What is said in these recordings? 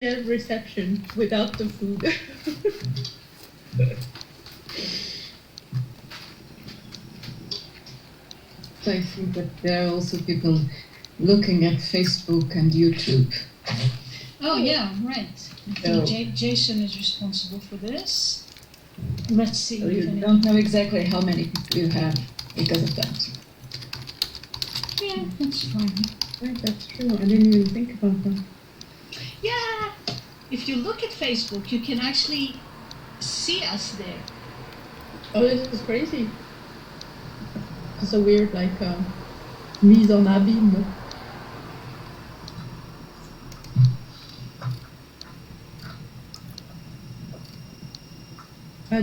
reception without the food. So I think that there are also people looking at Facebook and YouTube. Oh yeah, right. I think Jason is responsible for this. Let's see. So you don't know exactly how many people you have because of that. Yeah, that's fine. Right, that's true. I didn't even think about that. Yeah, if you look at Facebook, you can actually see us there. Oh, this is crazy. It's a weird, like, mise en abîme.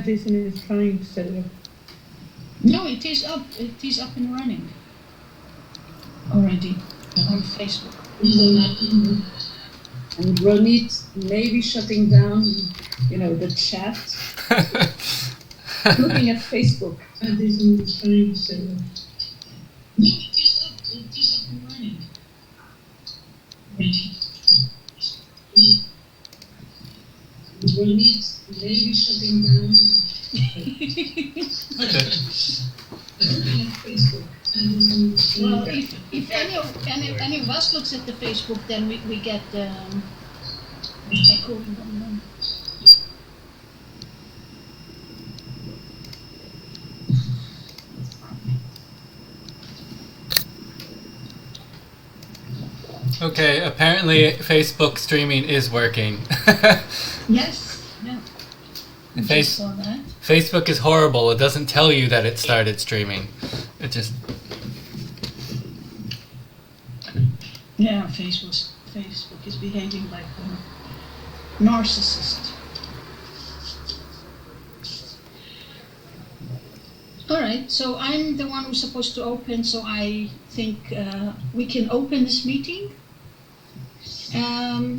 Jason is trying to set it up. No, it is up. It is up and running already on Facebook. And Ronit maybe shutting down, the chat. Looking at Facebook. Jason is trying to set it up. No, it is up. It is up and running. Ronit maybe shutting down. Well, if any of us looks at the Facebook, then we get echo. Okay, apparently Facebook streaming is working. Yes, yeah. Saw that. Facebook is horrible. It doesn't tell you that it started streaming. It just... Yeah, Facebook is behaving like a narcissist. All right, so I'm the one who's supposed to open, so I think we can open this meeting.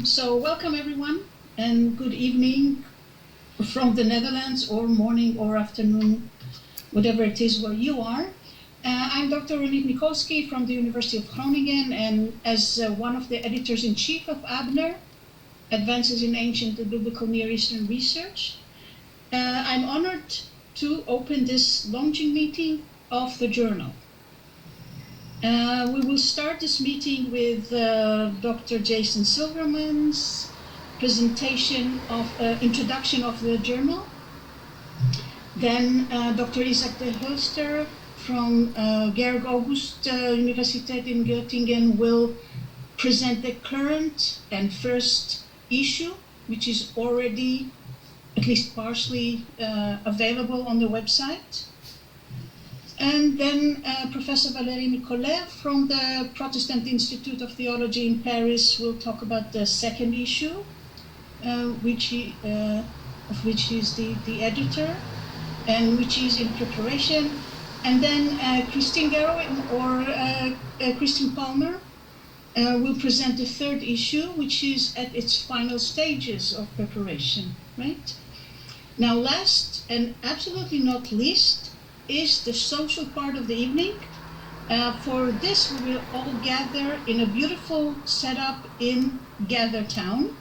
So welcome everyone, and good evening from the Netherlands, or morning or afternoon, whatever it is where you are. I'm Dr. Ronit Mikulski from the University of Groningen, and as one of the editors-in-chief of AABNER, Advances in Ancient and Biblical Near Eastern Research, I'm honored to open this launching meeting of the journal. We will start this meeting with Dr. Jason Silverman's presentation of introduction of the journal. Then Dr. Isaac de Hulster from Georg August Universiteit in Göttingen will present the current and first issue, which is already at least partially available on the website. And then Professor Valérie Nicolet from the Protestant Institute of Theology in Paris will talk about the second issue, of which he is the editor, and which is in preparation. And then Christine Garrow or Christine Palmer will present the third issue, which is at its final stages of preparation, right? Now, last and absolutely not least is the social part of the evening. For this, we will all gather in a beautiful setup in Gather Town.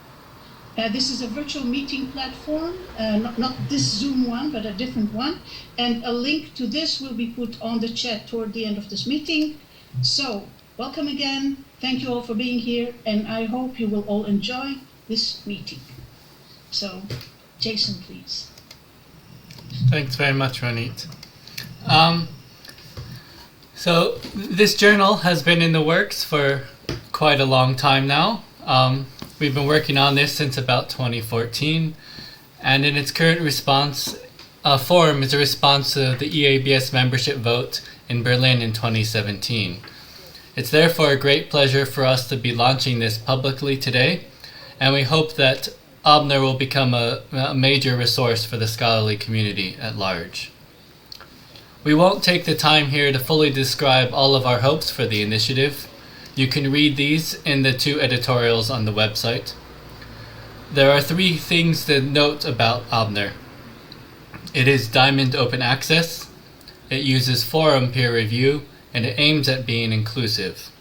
This is a virtual meeting platform, not this Zoom one, but a different one. And a link to this will be put on the chat toward the end of this meeting. So, welcome again. Thank you all for being here, and I hope you will all enjoy this meeting. So, Jason, please. Thanks very much, Ronit. So this journal has been in the works for quite a long time now. We've been working on this since about 2014, and in its current form is a response to the EABS membership vote in Berlin in 2017. It's therefore a great pleasure for us to be launching this publicly today, and we hope that AABNER will become a major resource for the scholarly community at large. We won't take the time here to fully describe all of our hopes for the initiative. You can read these in the 2 editorials on the website. There are 3 things to note about AABNER. It is Diamond Open Access, it uses forum peer review, and it aims at being inclusive.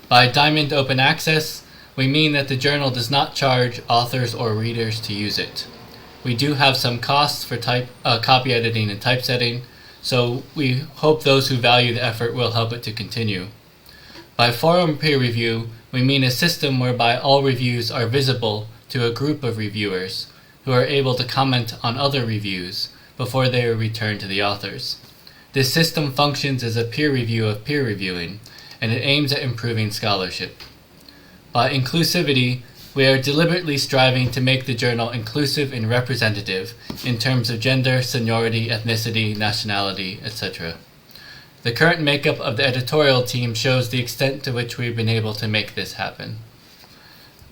By Diamond Open Access, we mean that the journal does not charge authors or readers to use it. We do have some costs for copy editing and typesetting, so we hope those who value the effort will help it to continue. By forum peer review, we mean a system whereby all reviews are visible to a group of reviewers who are able to comment on other reviews before they are returned to the authors. This system functions as a peer review of peer reviewing, and it aims at improving scholarship. By inclusivity, we are deliberately striving to make the journal inclusive and representative in terms of gender, seniority, ethnicity, nationality, etc. The current makeup of the editorial team shows the extent to which we've been able to make this happen.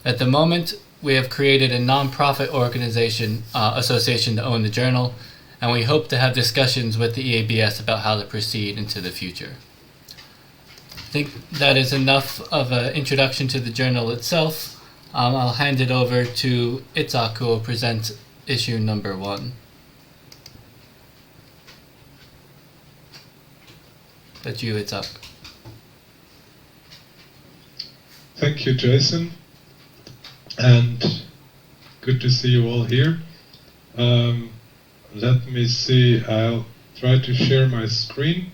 At the moment, we have created a non-profit association to own the journal, and we hope to have discussions with the EABS about how to proceed into the future. I think that is enough of an introduction to the journal itself. I'll hand it over to Itzhak, who will present issue number 1. That's you, Itzhak. Thank you, Jason, and good to see you all here. Let me see, I'll try to share my screen,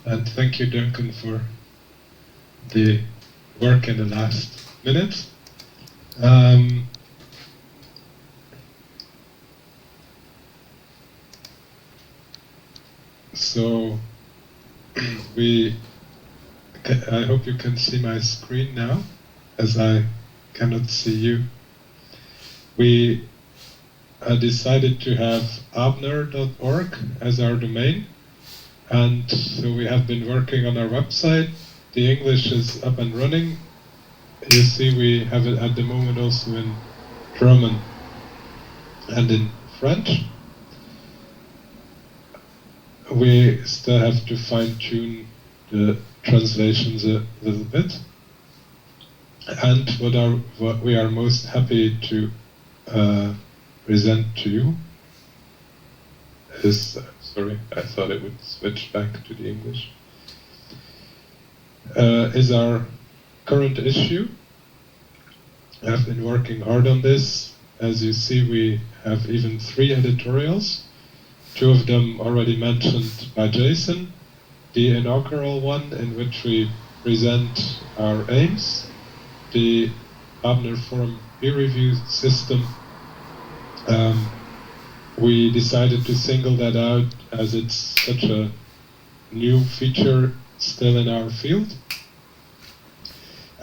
and thank you, Duncan, for the work in the last minute. So I hope you can see my screen now, as I cannot see you. We decided to have AABNER.org as our domain, and so we have been working on our website. The English is up and running. You see we have it at the moment also in German and in French. We still have to fine-tune the translations a little bit. And what we are most happy to present to you is, sorry, I thought it would switch back to the English, is our current issue. I've been working hard on this. As you see, we have even 3 editorials, 2 of them already mentioned by Jason. The inaugural one, in which we present our aims, the AABNER Forum peer review system. We decided to single that out as it's such a new feature still in our field.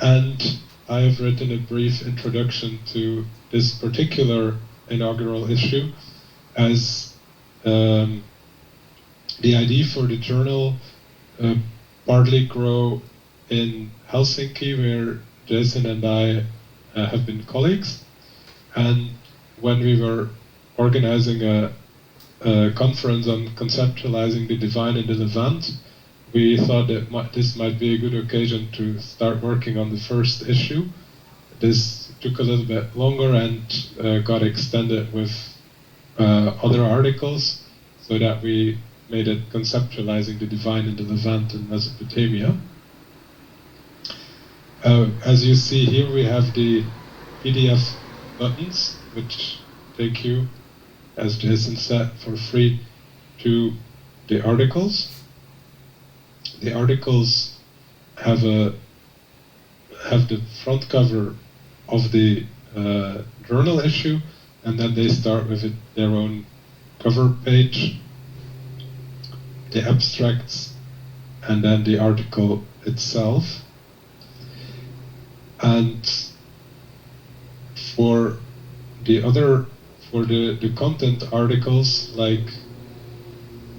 And I have written a brief introduction to this particular inaugural issue, as the idea for the journal partly grew in Helsinki, where Jason and I have been colleagues. And when we were organizing a conference on conceptualizing the divine in the Levant, we thought that this might be a good occasion to start working on the first issue. This took a little bit longer and got extended with other articles, so that we made it conceptualizing the divine in the Levant and Mesopotamia. As you see here, we have the PDF buttons, which take you, as Jason said, for free to the articles. The articles have the front cover of the journal issue, and then they start with their own cover page, the abstracts, and then the article itself. And for the content articles, like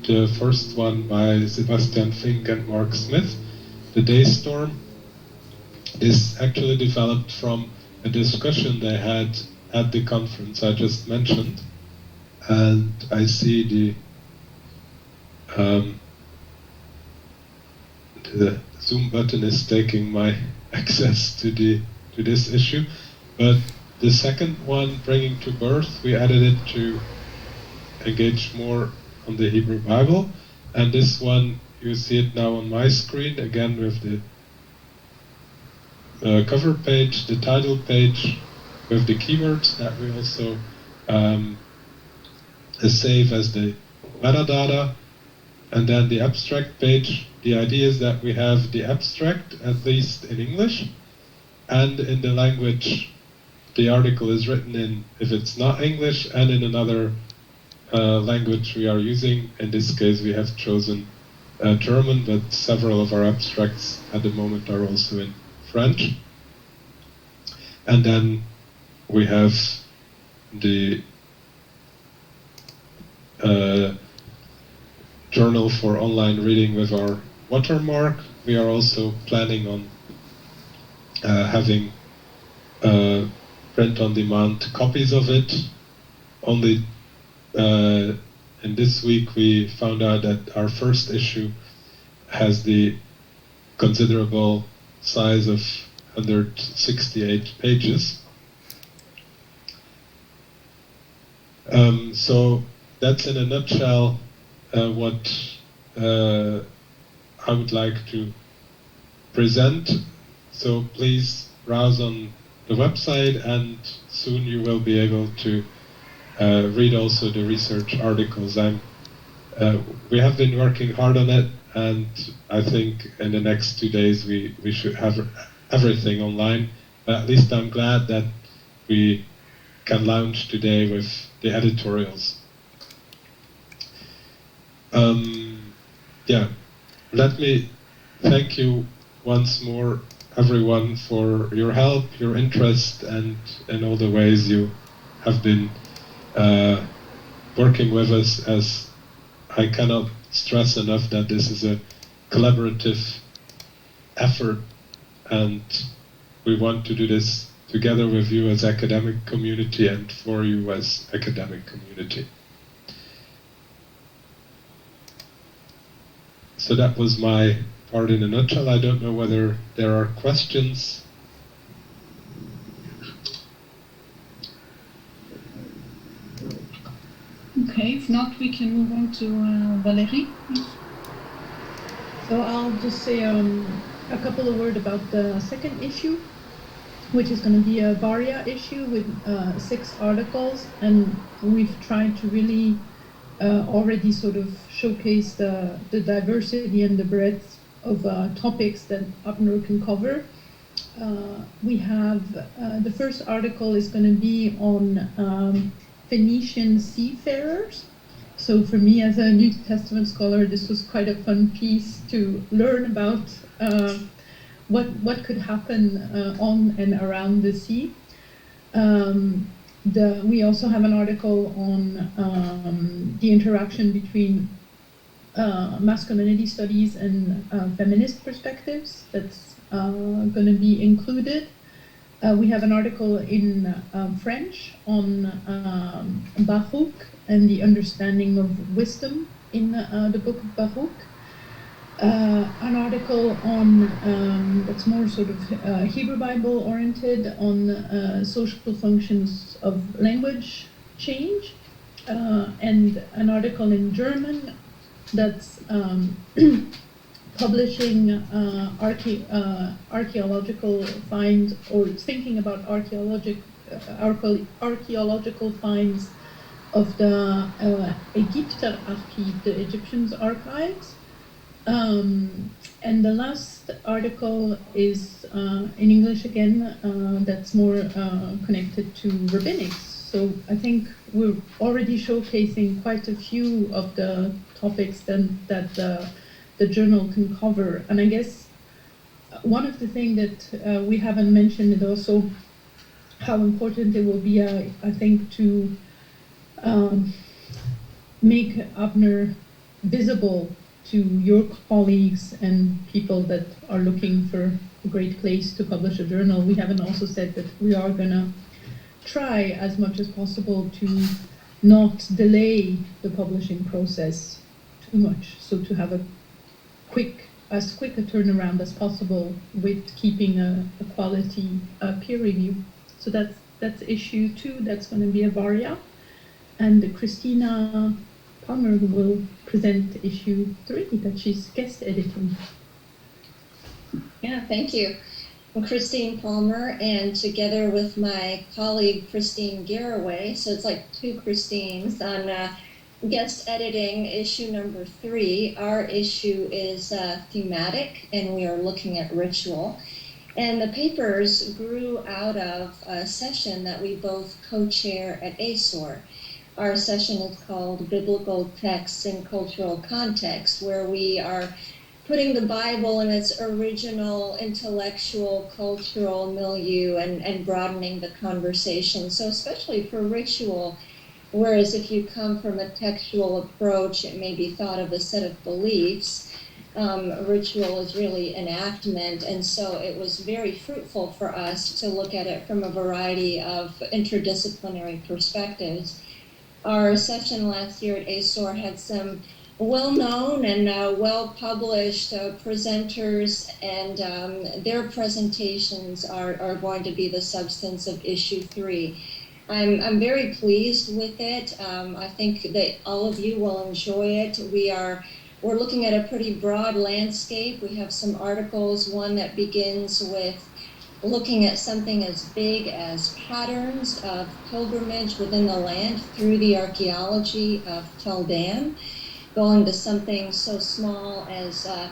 the first one by Sebastian Fink and Mark Smith, the Daystorm, is actually developed from a discussion they had at the conference I just mentioned. And I see the Zoom button is taking my access to this issue, but the second one, Bringing to Birth, we added it to engage more on the Hebrew Bible, and this one, you see it now on my screen, again with the cover page, the title page with the keywords that we also save as the metadata, and then the abstract page. The idea is that we have the abstract, at least in English, and in the language the article is written in, if it's not English, and in another language we are using. In this case we have chosen German, but several of our abstracts at the moment are also in French. And then we have the journal for online reading with our watermark. We are also planning on having print-on-demand copies of it. Only in this week we found out that our first issue has the considerable size of 168 pages. So that's in a nutshell what I would like to present. So please browse on the website, and soon you will be able to read also the research articles. We have been working hard on it, and I think in the next 2 days we should have everything online. But at least I'm glad that we can launch today with the editorials. Yeah, let me thank you once more, everyone, for your help, your interest, and in all the ways you have been working with us. As I cannot stress enough that this is a collaborative effort, and we want to do this together with you as academic community and for you as academic community. So that was my part in a nutshell. I don't know whether there are questions. Okay, if not, we can move on to Valérie. So I'll just say a couple of words about the second issue, which is going to be a Varia issue with 6 articles, and we've tried to really already sort of showcase the diversity and the breadth of topics that AABNER can cover. We have the first article is going to be on Phoenician seafarers. So for me as a New Testament scholar, this was quite a fun piece to learn about what could happen on and around the sea. We also have an article on the interaction between masculinity studies and feminist perspectives that's going to be included. We have an article in French on Baruch and the understanding of wisdom in the book of Baruch. An article on that's more sort of Hebrew Bible oriented on social functions of language change, and an article in German that's publishing archaeological finds, or thinking about archaeological finds of the Ägypter Archiv, the Egyptians' archives. And the last article is in English again, that's more connected to rabbinics. So I think we're already showcasing quite a few of the topics that the journal can cover. And I guess one of the things that we haven't mentioned is also how important it will be, I think, to make AABNER visible to your colleagues and people that are looking for a great place to publish a journal. We haven't also said that we are going to try as much as possible to not delay the publishing process too much, so to have as quick a turnaround as possible with keeping a quality peer review. So that's issue 2, that's going to be a Varia, and Christina Palmer will present issue 3 that she's guest editing. Yeah, thank you. I'm Christine Palmer, and together with my colleague Christine Garraway, so it's like two Christines, on guest editing issue number 3. Our issue is thematic, and we are looking at ritual. And the papers grew out of a session that we both co-chair at ASOR. Our session is called Biblical Texts in Cultural Context, where we are putting the Bible in its original intellectual, cultural milieu and broadening the conversation. So especially for ritual, whereas if you come from a textual approach, it may be thought of a set of beliefs. Ritual is really enactment, and so it was very fruitful for us to look at it from a variety of interdisciplinary perspectives. Our session last year at ASOR had some well-known and well-published presenters, and their presentations are going to be the substance of issue 3. I'm very pleased with it. I think that all of you will enjoy it. We're looking at a pretty broad landscape. We have some articles, one that begins with looking at something as big as patterns of pilgrimage within the land through the archaeology of Tel Dan, going to something so small as a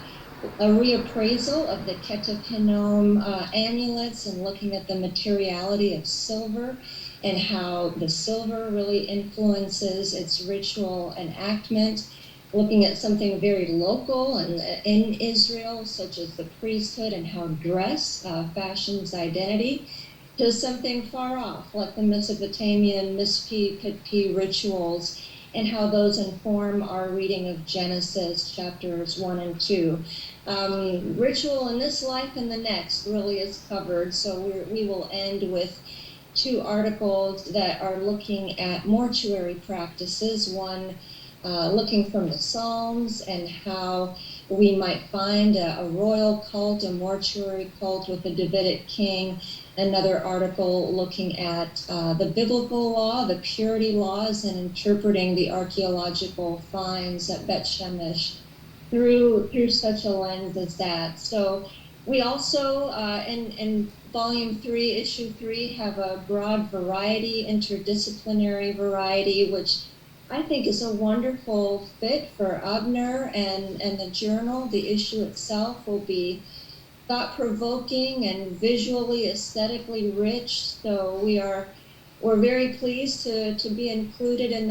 reappraisal of the Ketef Hinnom amulets and looking at the materiality of silver and how the silver really influences its ritual enactment, looking at something very local and in Israel, such as the priesthood and how dress fashions identity, to something far off, like the Mesopotamian Mispih rituals, and how those inform our reading of Genesis chapters 1 and 2. Ritual in this life and the next really is covered, so we will end with 2 articles that are looking at mortuary practices, one looking from the Psalms and how we might find a royal cult, a mortuary cult with a Davidic king. Another article looking at the biblical law, the purity laws, and interpreting the archaeological finds at Bet Shemesh through such a lens as that. So we also, in Volume 3, Issue 3, have a broad variety, interdisciplinary variety, which I think is a wonderful fit for AABNER and the journal. The issue itself will be thought-provoking and visually, aesthetically rich. So we're very pleased to be included in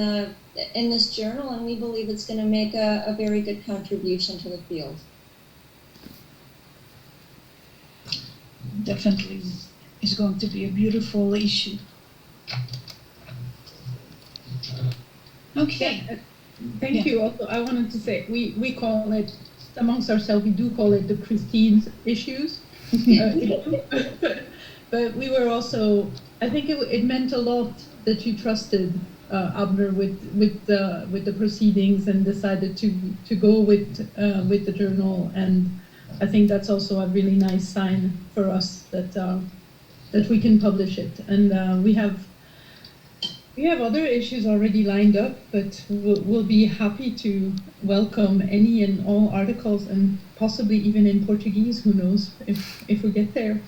this journal, and we believe it's going to make a very good contribution to the field. Definitely is going to be a beautiful issue. Okay. Yeah, thank you. Also, I wanted to say we call it, amongst ourselves, we do call it the Christine's issues. But we were also, I think it meant a lot that you trusted AABNER with the proceedings and decided to go with the journal, and I think that's also a really nice sign for us that we can publish it. And we have other issues already lined up, but we'll be happy to welcome any and all articles, and possibly even in Portuguese, who knows, if we get there.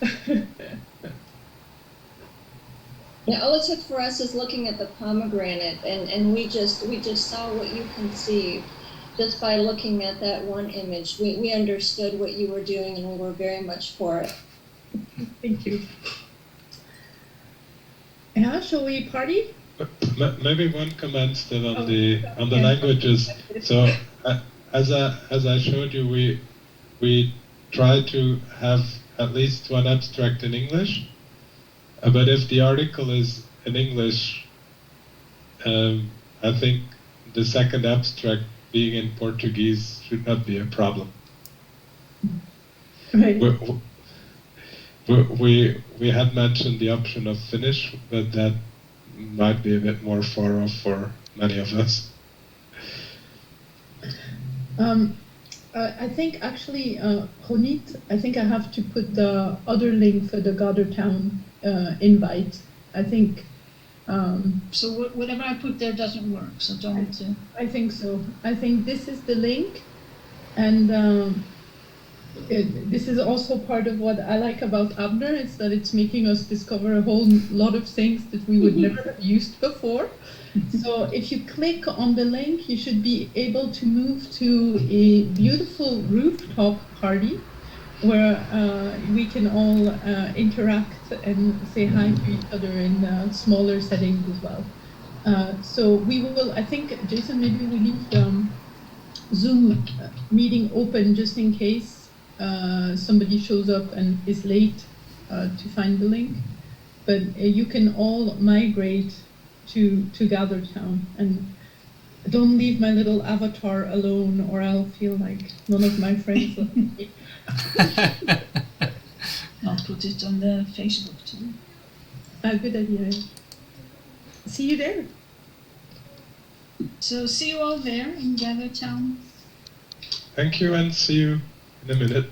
Yeah, all it took for us is looking at the pomegranate, and we just saw what you conceived just by looking at that one image. We understood what you were doing, and we were very much for it. Thank you. Yeah, shall we party? Maybe one comment still on the languages. So as I showed you, we try to have at least one abstract in English. But if the article is in English, I think the second abstract being in Portuguese should not be a problem. Right. We had mentioned the option of Finnish, but that might be a bit more far off for many of us. I think actually, Ronit, I think I have to put the other link for the Goddardtown invite. I think. So whatever I put there doesn't work, so don't... I think so. I think this is the link, and this is also part of what I like about AABNER, is that it's making us discover a whole lot of things that we would never have used before. So if you click on the link, you should be able to move to a beautiful rooftop party where we can all interact and say hi to each other in smaller settings as well. So we will, I think, Jason, maybe we leave Zoom meeting open just in case somebody shows up and is late to find the link. But you can all migrate to GatherTown, and don't leave my little avatar alone, or I'll feel like none of my friends love me. I'll put it on the Facebook too. Good idea. See you there. So see you all there in GatherTown. Thank you, and see you in a minute.